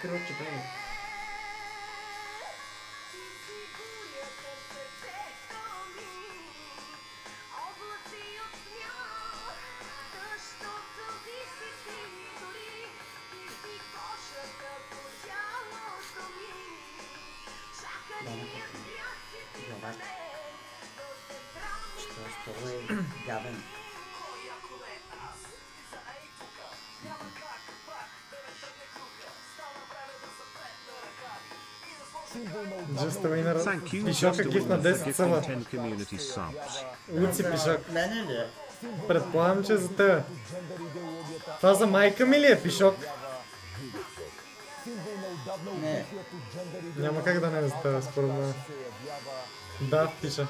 Кроче, бе. Глава. Що е гаден. Just winner. Thank you, Пишока Just гиф на Winner, 10 for сама. gifting 10 community subs. Луци пишок. Мене ли е? Предполагам, че е за теб. Това за майка ми ли е пишок? Не. Няма как да не е за теб, според мен. Да, пише.